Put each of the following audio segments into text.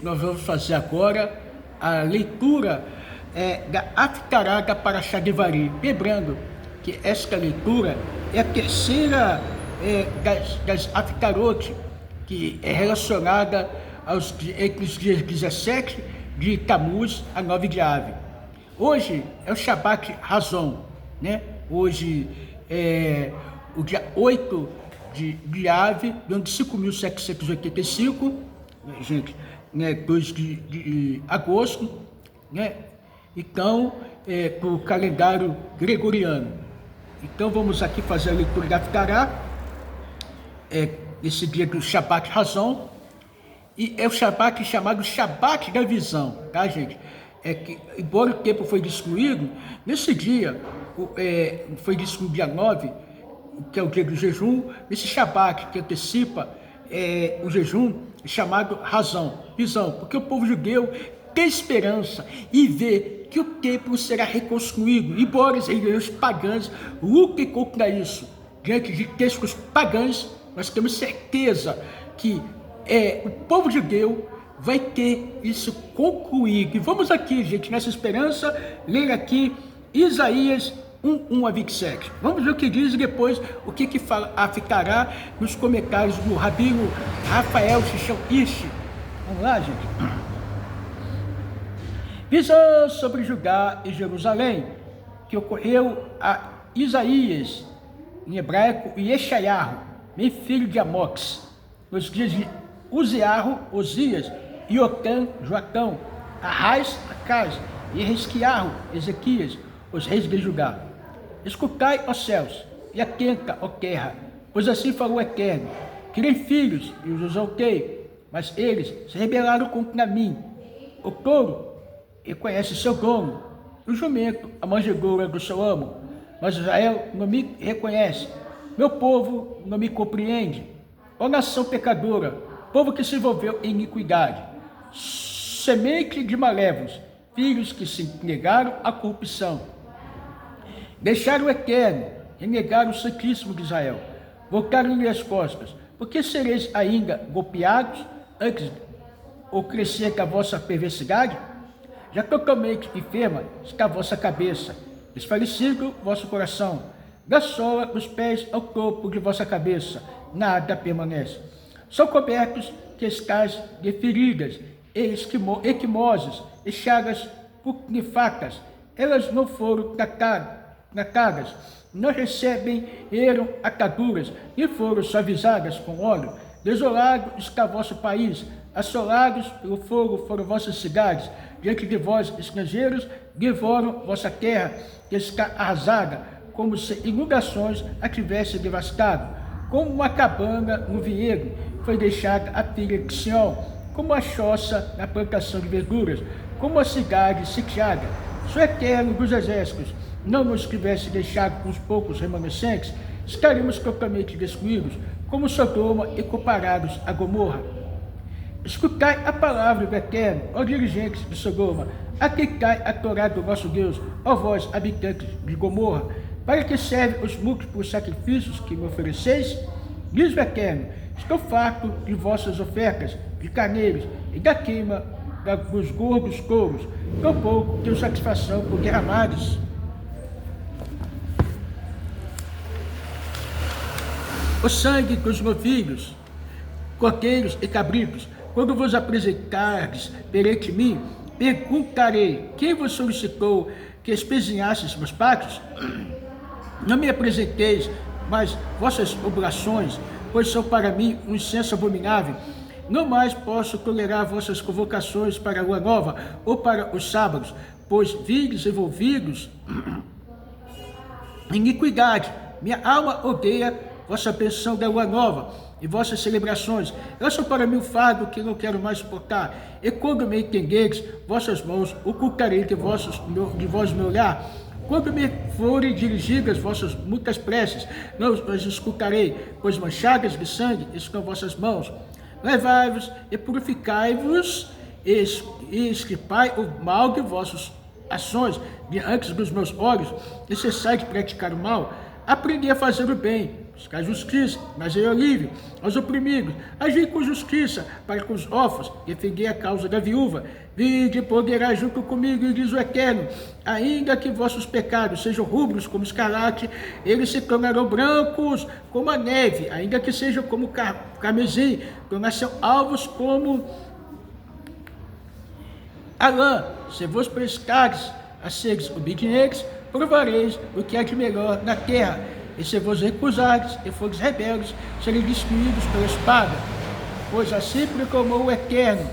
Nós vamos fazer agora a leitura da Haftará da Parashá Devarim. Lembrando que esta leitura é a terceira das Haftarot, que é relacionada entre os dias 17 de Tammuz a 9 de Av. Hoje é o Shabbat Hazon, né? Hoje é o dia 8 de Av, do ano de 5.785, gente, né, 2 de agosto, né? Então, para o calendário gregoriano. Então, vamos aqui fazer a leitura da Haftará, esse dia do Shabbat Hazon, e é o Shabbat chamado Shabbat da Visão, tá, gente? Que, embora o tempo foi destruído, nesse dia, foi destruído dia 9, que é o dia do jejum, esse Shabbat que antecipa o jejum, chamado razão, visão, porque o povo judeu tem esperança e vê que o templo será reconstruído, embora os pagãos lutem contra isso. Diante de textos pagãos, nós temos certeza que o povo judeu vai ter isso concluído. E vamos aqui, gente, nessa esperança, ler aqui Isaías 1 a 27. Vamos ver o que diz e depois o que fala a Haftará nos comentários do Rabino Rafael Shishon Ishi. Vamos lá, gente. Visão sobre Judá e Jerusalém, que ocorreu a Isaías, em hebraico, e Yeshayahu, meu filho de Amox, nos dias de Uziarro, Osias, Iotam, Joatão, Arraias, Acaz, e Ezequiarro, Ezequias, os reis de Judá. Escutai, ó céus, e atenta, ó terra, pois assim falou o Eterno: tirei filhos e os exaltei, mas eles se rebelaram contra mim. O touro reconhece seu dono, o jumento a manjedoura do seu amo, mas Israel não me reconhece, meu povo não me compreende. Ó nação pecadora, povo que se envolveu em iniquidade, semente de malévolos, filhos que se negaram à corrupção. Deixaram o Eterno, renegaram o Santíssimo de Israel, voltaram-lhe as costas. Por que sereis ainda golpeados antes ou crescer com a vossa perversidade? Já totalmente enferma está a vossa cabeça, desfalecido vosso coração, da sola dos pés ao topo de vossa cabeça, nada permanece. São cobertos que estáis de feridas, equimoses e chagas pugnifacas. Elas não foram tratadas, não recebem ataduras, e foram suavizadas com óleo. Desolado está vosso país, assolados pelo fogo foram vossas cidades. Diante de vós, estrangeiros, devoram vossa terra, que está arrasada, como se inundações a tivesse devastado. Como uma cabana no vinhedo, foi deixada a filha de Sião, como a choça na plantação de verduras, como a cidade sitiada. Se o Eterno dos Exércitos não nos tivesse deixado com os poucos remanescentes, estaríamos totalmente destruídos, como Sodoma e comparados a Gomorra. Escutai a palavra do Eterno, ó dirigentes de Sodoma, atentai a Torá do nosso Deus, ó vós, habitantes de Gomorra, para que servem os múltiplos sacrifícios que me ofereceis? Diz o Eterno: estou farto de vossas ofertas, de carneiros e da queima dos gordos touros, tão pouco tenho satisfação por derramados. O sangue dos novilhos, cordeiros e cabritos, quando vos apresentardes perante mim, perguntarei: quem vos solicitou que espezinhasses meus pátios? Não me apresenteis mais vossas oblações, pois são para mim um incenso abominável. Não mais posso tolerar vossas convocações para a lua nova ou para os sábados, pois vides envolvidos em iniquidade. Minha alma odeia vossa pensão da lua nova e vossas celebrações. Elas são para mim um fardo que não quero mais suportar. E quando me entenderes, vossas mãos ocultarei de vós meu olhar. Quando me forem dirigidas vossas muitas preces, não as escutarei, pois manchadas de sangue estão vossas mãos. Levai-vos e purificai-vos e extirpai o mal de vossas ações diante dos meus olhos, e cessai de praticar o mal. Aprendi a fazer o bem, buscar justiça, trazer alívio aos oprimidos, agir com justiça para com os órfãos, defender a causa da viúva. Vinde, poderá junto comigo, e diz o Eterno, ainda que vossos pecados sejam rubros como escarlate, eles se tornarão brancos como a neve, ainda que sejam como carmesim, tornar-se alvos como a lã. Se vos prestares a seres obedientes, provareis o que há de melhor na terra. E se vos recusares e fores rebeldes, sereis destruídos pela espada. Pois assim proclamou o Eterno.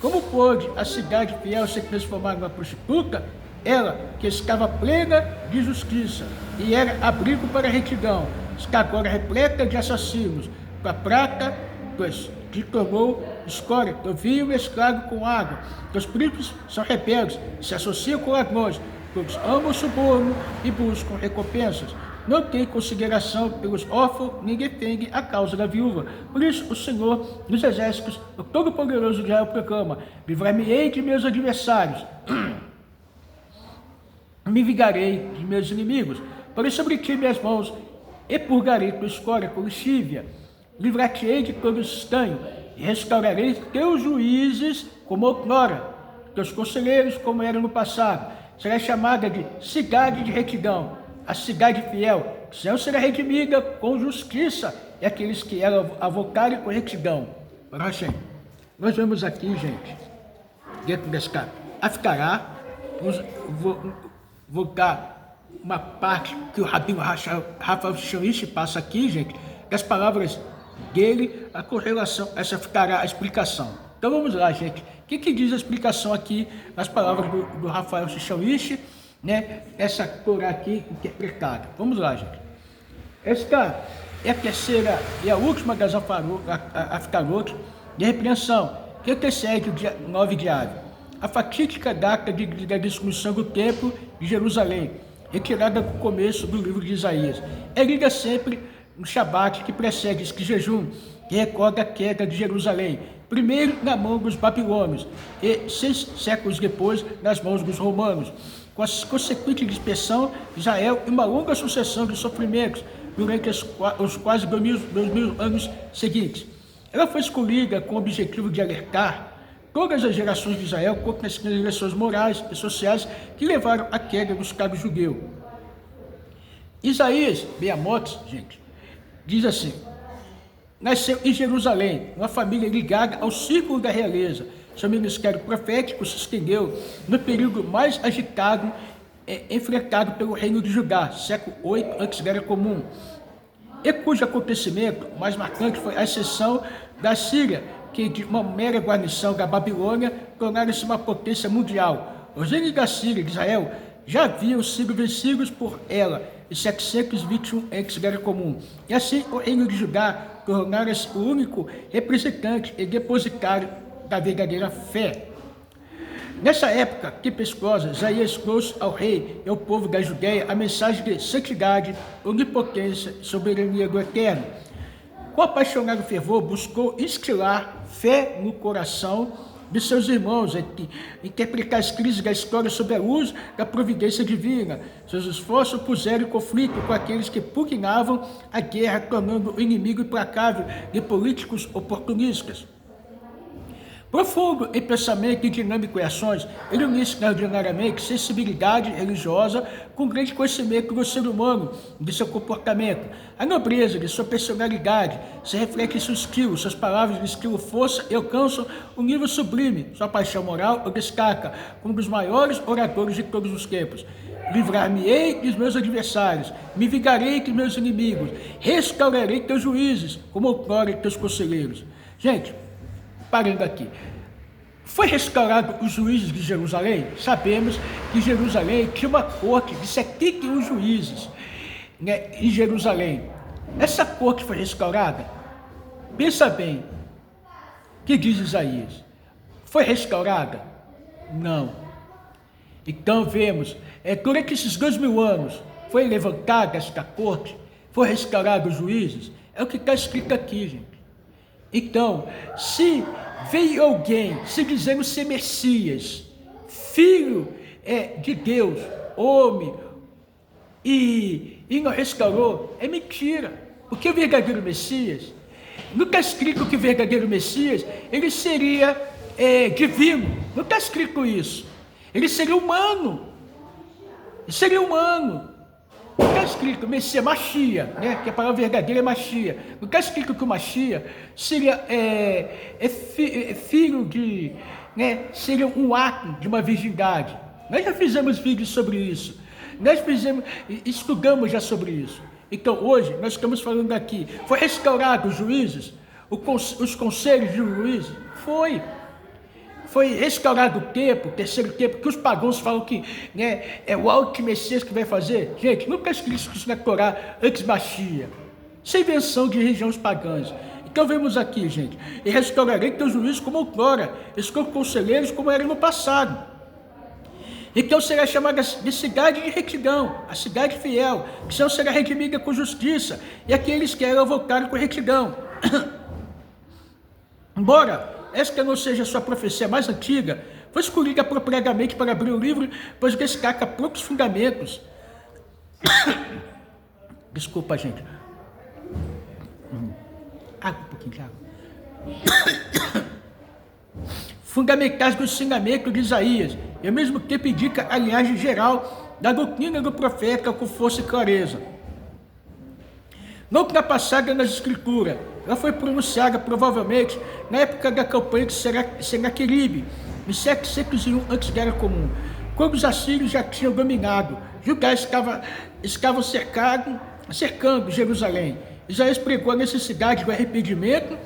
Como pôde a cidade fiel se transformar numa prostituta? Ela, que estava plena de justiça e era abrigo para a retidão, está agora repleta de assassinos. Com a prata, pois que tornou escória, do vinho mesclado com água. Os príncipes são rebeldes, se associam com ladrões, todos amam o suborno e buscam recompensas. Não tem consideração pelos órfãos, nem defende a causa da viúva. Por isso, o Senhor dos Exércitos, o Todo-Poderoso de Israel, proclama: livrar-me-ei de meus adversários, me vingarei de meus inimigos. Porém, sobre ti minhas mãos, e purgarei tua escória com lexívia. Livrar-te-ei de todo estanho, e restaurarei teus juízes como outrora, teus conselheiros como eram no passado. Será chamada de cidade de retidão, a cidade fiel. Sião será redimida com justiça, e aqueles que ela avocarem com retidão. Nós vemos aqui, gente, dentro desta Aftará, vou dar uma parte que o Rabino Rafael Shonish passa aqui, gente, das palavras dele com relação a essa Aftará, a explicação. Então vamos lá, gente. O que diz a explicação aqui nas palavras do Rafael Shonish, né? Essa Torá aqui interpretada. Vamos lá, gente. Esta é a terceira e a última das Aftarot de repreensão, que antecede o dia 9 de Av, a fatídica data da destruição do templo de Jerusalém, retirada do começo do livro de Isaías. É lida sempre no Shabat que precede este jejum, que recorda a queda de Jerusalém, primeiro na mão dos babilônios e 6 séculos depois nas mãos dos romanos, com a consequente dispersão de Israel e uma longa sucessão de sofrimentos durante os quase 2000 anos seguintes. Ela foi escolhida com o objetivo de alertar todas as gerações de Israel contra as transgressões morais e sociais que levaram à queda do Estado judeu. Isaías, Beamotes, gente, diz assim: nasceu em Jerusalém, uma família ligada ao círculo da realeza. Seu ministério profético se estendeu no período mais agitado enfrentado pelo reino de Judá, século 8 antes da Era Comum, e cujo acontecimento mais marcante foi a ascensão da Síria, que de uma mera guarnição da Babilônia tornaram-se uma potência mundial. Os reinos da Síria e de Israel já haviam sido vencidos por ela em 721 antes da Era Comum, e assim o reino de Judá tornaram-se o único representante e depositário da verdadeira fé. Nessa época tempestuosa, Isaías trouxe ao rei e ao povo da Judéia a mensagem de santidade, onipotência e soberania do Eterno. Com apaixonado fervor, buscou instilar fé no coração de seus irmãos, interpretar as crises da história sob a luz da providência divina. Seus esforços puseram em conflito com aqueles que pugnavam a guerra, tornando o inimigo implacável de políticos oportunistas. Profundo em pensamento e dinâmico em ações, ele uniu extraordinariamente sensibilidade religiosa com grande conhecimento do ser humano e de seu comportamento. A nobreza de sua personalidade se reflete em seu estilo, suas palavras de estilo força e alcançam um nível sublime. Sua paixão moral o destaca como um dos maiores oradores de todos os tempos. Livrar-me-ei dos meus adversários, me vingarei dos meus inimigos, restaurarei teus juízes, como outrora teus conselheiros. Gente, parando aqui, foi restaurado os juízes de Jerusalém? Sabemos que Jerusalém tinha uma corte de 71 juízes, né, em Jerusalém. Essa corte foi restaurada? Pensa bem, o que diz Isaías? Foi restaurada? Não. Então vemos, durante esses 2000 anos, foi levantada esta corte, foi restaurado os juízes? É o que está escrito aqui, gente. Então, se veio alguém se dizendo ser Messias, filho de Deus, homem, e não restaurou, é mentira. Porque o verdadeiro Messias, não está escrito que o verdadeiro Messias, ele seria divino, não está escrito isso. Ele seria humano, Não está escrito Messias, Machia, né? Que a palavra verdadeira é Machia. Não está escrito que o Machia seria filho de, né? Seria um ato de uma virgindade. Nós já fizemos vídeos sobre isso. Estudamos já sobre isso. Então hoje nós estamos falando aqui. Foi restaurado os juízes, os conselhos de juízes? Foi restaurado o tempo, o terceiro tempo, que os pagãos falam que, né, é o alto Messias que vai fazer. Gente, nunca escrito isso na Torá antes Machia. Isso é invenção de regiões pagãs. Então vemos aqui, gente, e restaurarei teus juízes como outrora, os conselheiros como era no passado. Então será chamada de cidade de retidão, a cidade fiel, que será redimida com justiça, e aqueles que eram voltaram com retidão. Embora esta não seja a sua profecia mais antiga, foi escolhida apropriadamente para abrir o livro, pois destaca poucos fundamentos. Desculpa, gente. Água, um pouquinho de água. Fundamentais do ensinamento de Isaías, e ao mesmo tempo indica a linhagem geral da doutrina do profeta com força e clareza. Não ultrapassada nas escrituras, ela foi pronunciada provavelmente na época da campanha de Senaqueribe, em 701 a.C., quando os assírios já tinham dominado. Judá estavam cercando Jerusalém. Isaías pregou a necessidade do arrependimento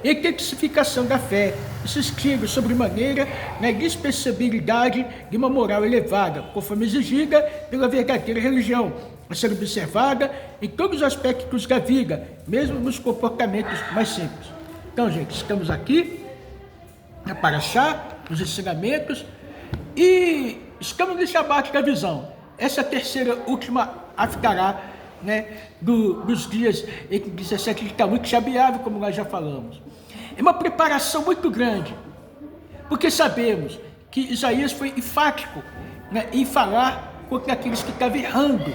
e intensificação da fé, insistindo sobremaneira na indispensabilidade de uma moral elevada, conforme exigida pela verdadeira religião, a ser observada em todos os aspectos da vida, mesmo nos comportamentos mais simples. Então, gente, estamos aqui na Paraxá, nos ensinamentos, e estamos no Shabat da visão. Essa é a terceira, última Haftará, né, dos dias entre 17 de Tammuz, Shabiav, como nós já falamos. É uma preparação muito grande, porque sabemos que Isaías foi enfático, né, em falar contra aqueles que estavam errando,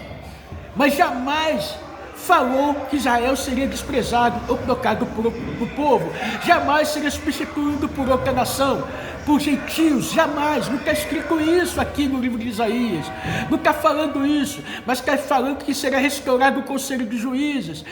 mas jamais falou que Israel seria desprezado ou trocado por povo, jamais seria substituído por outra nação, por gentios, jamais, não está escrito isso aqui no livro de Isaías, não está falando isso, mas está falando que será restaurado o conselho de juízes,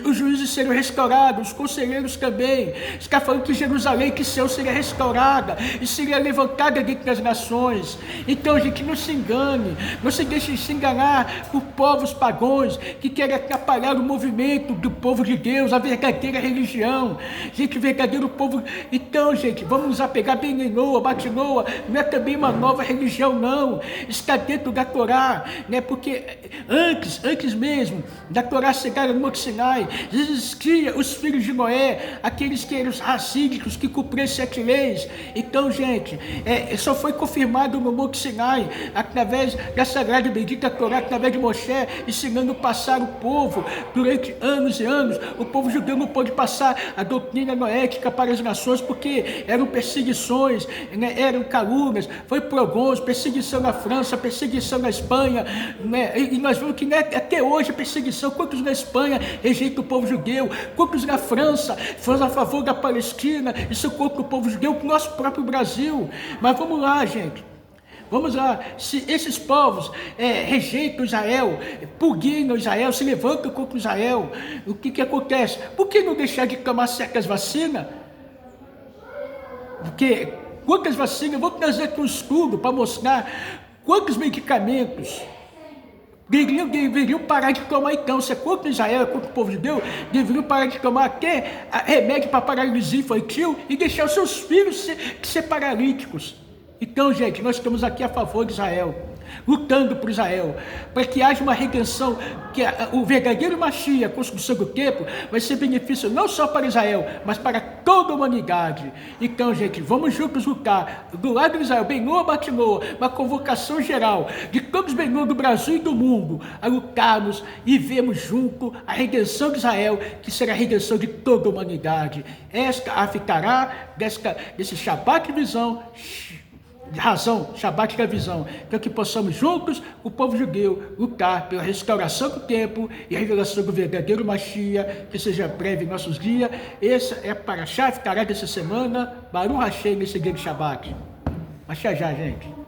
os juízes serão restaurados, os conselheiros também, está falando que Jerusalém, que céu seria restaurada e seria levantada dentre as nações. Então, gente, não se engane, não se deixe se enganar por povos pagãos que querem atrapalhar o movimento do povo de Deus, a verdadeira religião, gente, o verdadeiro povo. Então, gente, vamos nos apegar bem em Noa, Batinoa, não é também uma nova religião, não, está dentro da Torá, né? Porque antes mesmo da Torá chegar no Monte Sinai, existia os filhos de Noé, aqueles que eram os racídicos, que cumpriam 7 leis. Então, gente, só foi confirmado no Monte Sinai, através da sagrada e bendita Torá, através de Moshe, ensinando passar o povo, durante anos e anos, o povo judeu não pôde passar a doutrina noética para as nações, porque eram perseguições, né, eram calúnias, foi progons, perseguição na França, perseguição na Espanha, né, e nós vemos que, né, até hoje a perseguição, quantos na Espanha rejeitam o povo judeu, quantos na França foram a favor da Palestina, e são contra o povo judeu, o nosso próprio Brasil. Mas vamos lá, gente. Vamos lá, se esses povos rejeitam Israel, pugnam Israel, se levantam contra Israel, o que acontece? Por que não deixar de tomar certas vacinas? Porque quantas vacinas, vou trazer aqui um estudo para mostrar quantos medicamentos deveriam parar de tomar. Então, se é contra Israel, é contra o povo de Deus, deveriam parar de tomar até remédio para paralisia infantil e deixar os seus filhos ser paralíticos. Então, gente, nós estamos aqui a favor de Israel, lutando por Israel, para que haja uma redenção, que o verdadeiro Machia, a construção do tempo, vai ser benefício não só para Israel, mas para toda a humanidade. Então, gente, vamos juntos lutar, do lado de Israel, Benoa, Batinoa, uma convocação geral de todos os Benoa do Brasil e do mundo, a lutarmos e vermos junto a redenção de Israel, que será a redenção de toda a humanidade. Esta a ficará desse Shabat de visão, razão, Shabat é a visão. Então que possamos juntos, o povo judeu, lutar pela restauração do templo e a revelação do verdadeiro Mashiach, que seja breve em nossos dias. Essa é para a chave tarefa dessa semana, Baruch Hashem, nesse dia de Shabat. Mashiach já, gente.